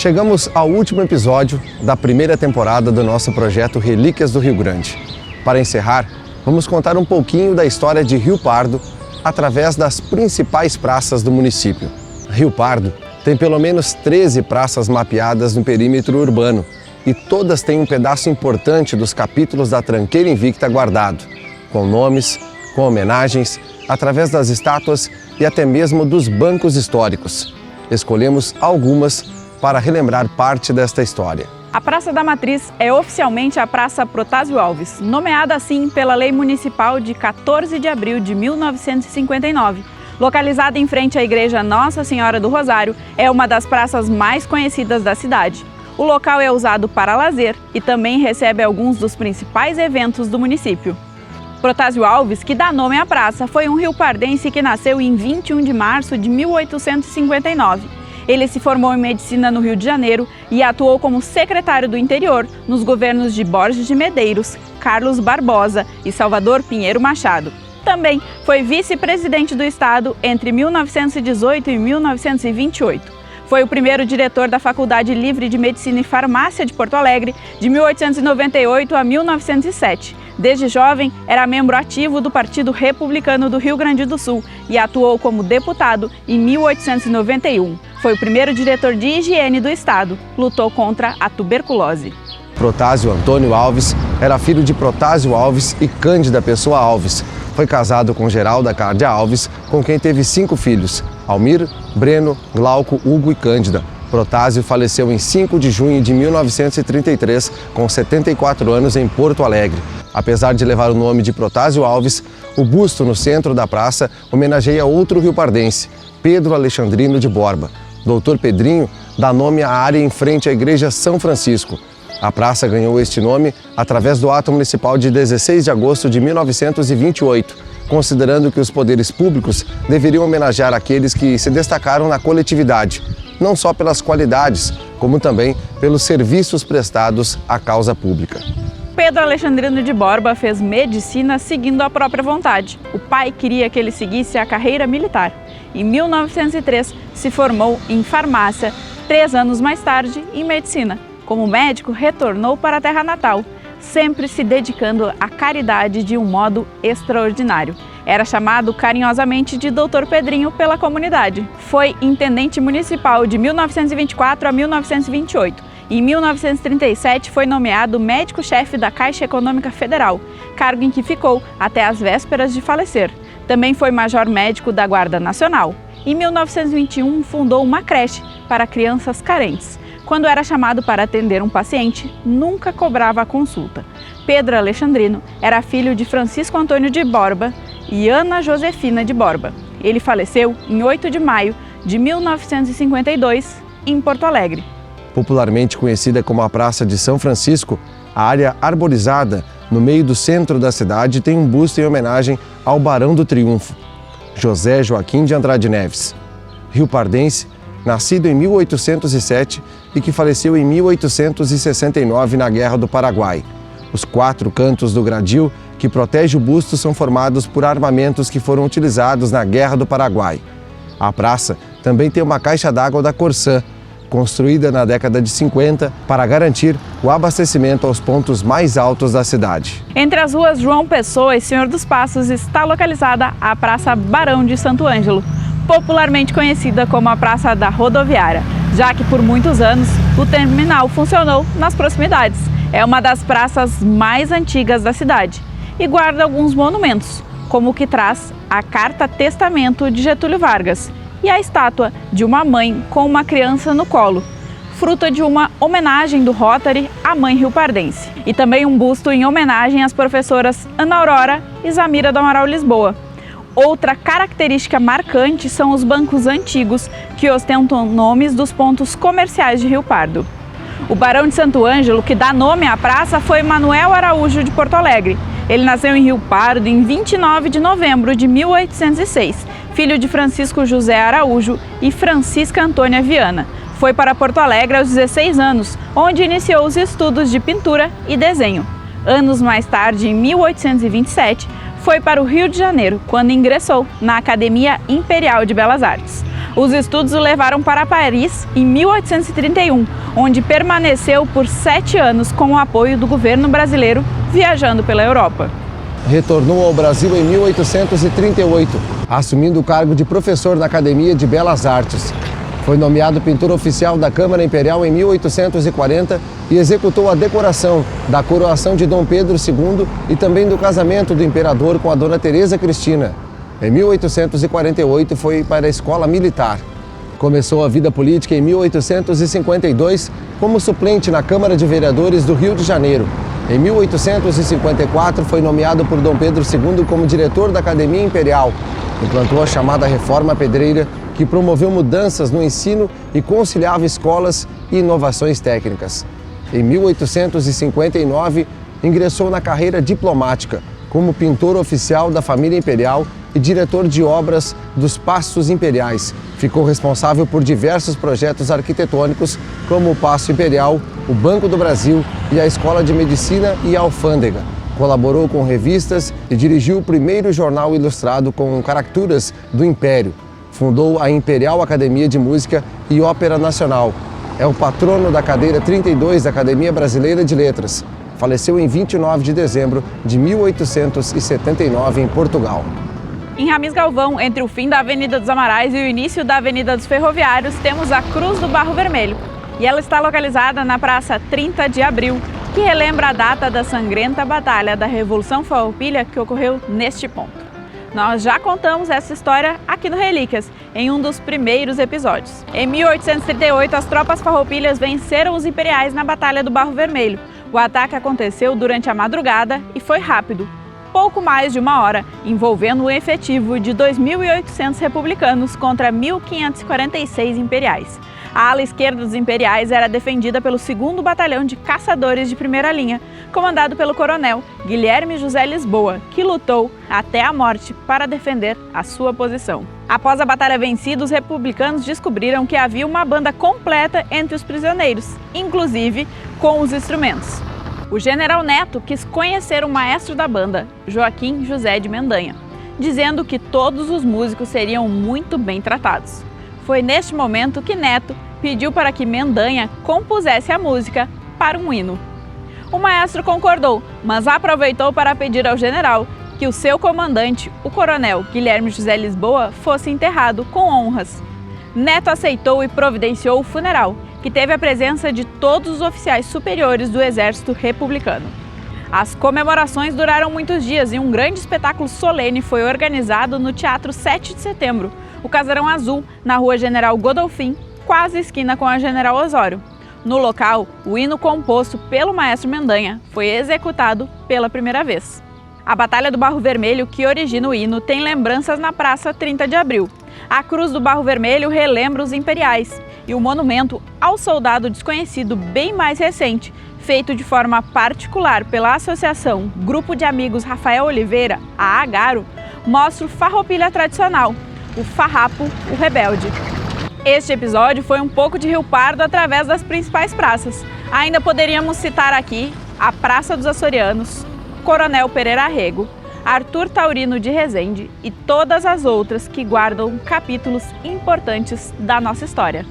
Chegamos ao último episódio da primeira temporada do nosso projeto Relíquias do Rio Grande. Para encerrar, vamos contar um pouquinho da história de Rio Pardo através das principais praças do município. Rio Pardo tem pelo menos 13 praças mapeadas no perímetro urbano e todas têm um pedaço importante dos capítulos da Tranqueira Invicta guardado, com nomes, com homenagens, através das estátuas e até mesmo dos bancos históricos. Escolhemos algumas para relembrar parte desta história. A Praça da Matriz é oficialmente a Praça Protásio Alves, nomeada assim pela Lei Municipal de 14 de abril de 1959. Localizada em frente à Igreja Nossa Senhora do Rosário, é uma das praças mais conhecidas da cidade. O local é usado para lazer e também recebe alguns dos principais eventos do município. Protásio Alves, que dá nome à praça, foi um riopardense que nasceu em 21 de março de 1859. Ele se formou em medicina no Rio de Janeiro e atuou como secretário do interior nos governos de Borges de Medeiros, Carlos Barbosa e Salvador Pinheiro Machado. Também foi vice-presidente do estado entre 1918 e 1928. Foi o primeiro diretor da Faculdade Livre de Medicina e Farmácia de Porto Alegre, de 1898 a 1907. Desde jovem, era membro ativo do Partido Republicano do Rio Grande do Sul e atuou como deputado em 1891. Foi o primeiro diretor de higiene do estado. Lutou contra a tuberculose. Protásio Antônio Alves era filho de Protásio Alves e Cândida Pessoa Alves. Foi casado com Geralda Cárdia Alves, com quem teve 5 filhos: Almir, Breno, Glauco, Hugo e Cândida. Protásio faleceu em 5 de junho de 1933, com 74 anos, em Porto Alegre. Apesar de levar o nome de Protásio Alves, o busto no centro da praça homenageia outro riopardense, Pedro Alexandrino de Borba. Doutor Pedrinho dá nome à área em frente à Igreja São Francisco. A praça ganhou este nome através do ato municipal de 16 de agosto de 1928, considerando que os poderes públicos deveriam homenagear aqueles que se destacaram na coletividade, não só pelas qualidades, como também pelos serviços prestados à causa pública. Pedro Alexandrino de Borba fez medicina seguindo a própria vontade. O pai queria que ele seguisse a carreira militar. Em 1903, se formou em farmácia, 3 anos mais tarde, em medicina. Como médico, retornou para a terra natal, sempre se dedicando à caridade de um modo extraordinário. Era chamado carinhosamente de Doutor Pedrinho pela comunidade. Foi intendente municipal de 1924 a 1928. Em 1937, foi nomeado médico-chefe da Caixa Econômica Federal, cargo em que ficou até as vésperas de falecer. Também foi major médico da Guarda Nacional. Em 1921, fundou uma creche para crianças carentes. Quando era chamado para atender um paciente, nunca cobrava a consulta. Pedro Alexandrino era filho de Francisco Antônio de Borba e Ana Josefina de Borba. Ele faleceu em 8 de maio de 1952, em Porto Alegre. Popularmente conhecida como a Praça de São Francisco, a área arborizada no meio do centro da cidade tem um busto em homenagem ao Barão do Triunfo, José Joaquim de Andrade Neves, riopardense, nascido em 1807 e que faleceu em 1869 na Guerra do Paraguai. Os 4 cantos do gradil que protege o busto são formados por armamentos que foram utilizados na Guerra do Paraguai. A praça também tem uma caixa d'água da Corsã, construída na década de 50 para garantir o abastecimento aos pontos mais altos da cidade. Entre as ruas João Pessoa e Senhor dos Passos está localizada a Praça Barão de Santo Ângelo, popularmente conhecida como a Praça da Rodoviária, já que por muitos anos o terminal funcionou nas proximidades. É uma das praças mais antigas da cidade e guarda alguns monumentos, como o que traz a Carta Testamento de Getúlio Vargas e a estátua de uma mãe com uma criança no colo, fruto de uma homenagem do Rotary à mãe riopardense. E também um busto em homenagem às professoras Ana Aurora e Zamira do Amaral Lisboa. Outra característica marcante são os bancos antigos que ostentam nomes dos pontos comerciais de Rio Pardo. O Barão de Santo Ângelo, que dá nome à praça, foi Manuel Araújo de Porto Alegre. Ele nasceu em Rio Pardo em 29 de novembro de 1806, filho de Francisco José Araújo e Francisca Antônia Viana. Foi para Porto Alegre aos 16 anos, onde iniciou os estudos de pintura e desenho. Anos mais tarde, em 1827, foi para o Rio de Janeiro, quando ingressou na Academia Imperial de Belas Artes. Os estudos o levaram para Paris em 1831, onde permaneceu por 7 anos com o apoio do governo brasileiro, viajando pela Europa. Retornou ao Brasil em 1838, assumindo o cargo de professor na Academia de Belas Artes. Foi nomeado pintor oficial da Câmara Imperial em 1840 e executou a decoração da coroação de Dom Pedro II e também do casamento do imperador com a Dona Teresa Cristina. Em 1848 foi para a Escola Militar. Começou a vida política em 1852 como suplente na Câmara de Vereadores do Rio de Janeiro. Em 1854 foi nomeado por Dom Pedro II como diretor da Academia Imperial. Implantou a chamada Reforma Pedreira, que promoveu mudanças no ensino e conciliava escolas e inovações técnicas. Em 1859, ingressou na carreira diplomática como pintor oficial da família imperial e diretor de obras dos Passos Imperiais. Ficou responsável por diversos projetos arquitetônicos, como o Paço Imperial, o Banco do Brasil e a Escola de Medicina e a Alfândega. Colaborou com revistas e dirigiu o primeiro jornal ilustrado com caricaturas do Império. Fundou a Imperial Academia de Música e Ópera Nacional. É o patrono da cadeira 32 da Academia Brasileira de Letras. Faleceu em 29 de dezembro de 1879 em Portugal. Em Ramis Galvão, entre o fim da Avenida dos Amarais e o início da Avenida dos Ferroviários, temos a Cruz do Barro Vermelho. E ela está localizada na Praça 30 de Abril, que relembra a data da sangrenta batalha da Revolução Farroupilha que ocorreu neste ponto. Nós já contamos essa história aqui no Relíquias, em um dos primeiros episódios. Em 1838, as tropas farroupilhas venceram os imperiais na Batalha do Barro Vermelho. O ataque aconteceu durante a madrugada e foi rápido, pouco mais de 1 hora, envolvendo um efetivo de 2.800 republicanos contra 1.546 imperiais. A ala esquerda dos imperiais era defendida pelo 2º Batalhão de Caçadores de Primeira Linha, comandado pelo coronel Guilherme José Lisboa, que lutou até a morte para defender a sua posição. Após a batalha vencida, os republicanos descobriram que havia uma banda completa entre os prisioneiros, inclusive com os instrumentos. O general Neto quis conhecer o maestro da banda, Joaquim José de Mendanha, dizendo que todos os músicos seriam muito bem tratados. Foi neste momento que Neto pediu para que Mendanha compusesse a música para um hino. O maestro concordou, mas aproveitou para pedir ao general que o seu comandante, o coronel Guilherme José Lisboa, fosse enterrado com honras. Neto aceitou e providenciou o funeral, que teve a presença de todos os oficiais superiores do exército republicano. As comemorações duraram muitos dias e um grande espetáculo solene foi organizado no Teatro 7 de Setembro, o Casarão Azul, na Rua General Godolphin, quase esquina com a General Osório. No local, o hino composto pelo maestro Mendanha foi executado pela primeira vez. A Batalha do Barro Vermelho, que origina o hino, tem lembranças na Praça 30 de Abril. A Cruz do Barro Vermelho relembra os imperiais e o monumento ao soldado desconhecido, bem mais recente, feito de forma particular pela Associação Grupo de Amigos Rafael Oliveira, a Agaro, mostra o Farroupilha tradicional, o Farrapo, o Rebelde. Este episódio foi um pouco de Rio Pardo através das principais praças. Ainda poderíamos citar aqui a Praça dos Açorianos, Coronel Pereira Rego, Arthur Taurino de Resende e todas as outras que guardam capítulos importantes da nossa história.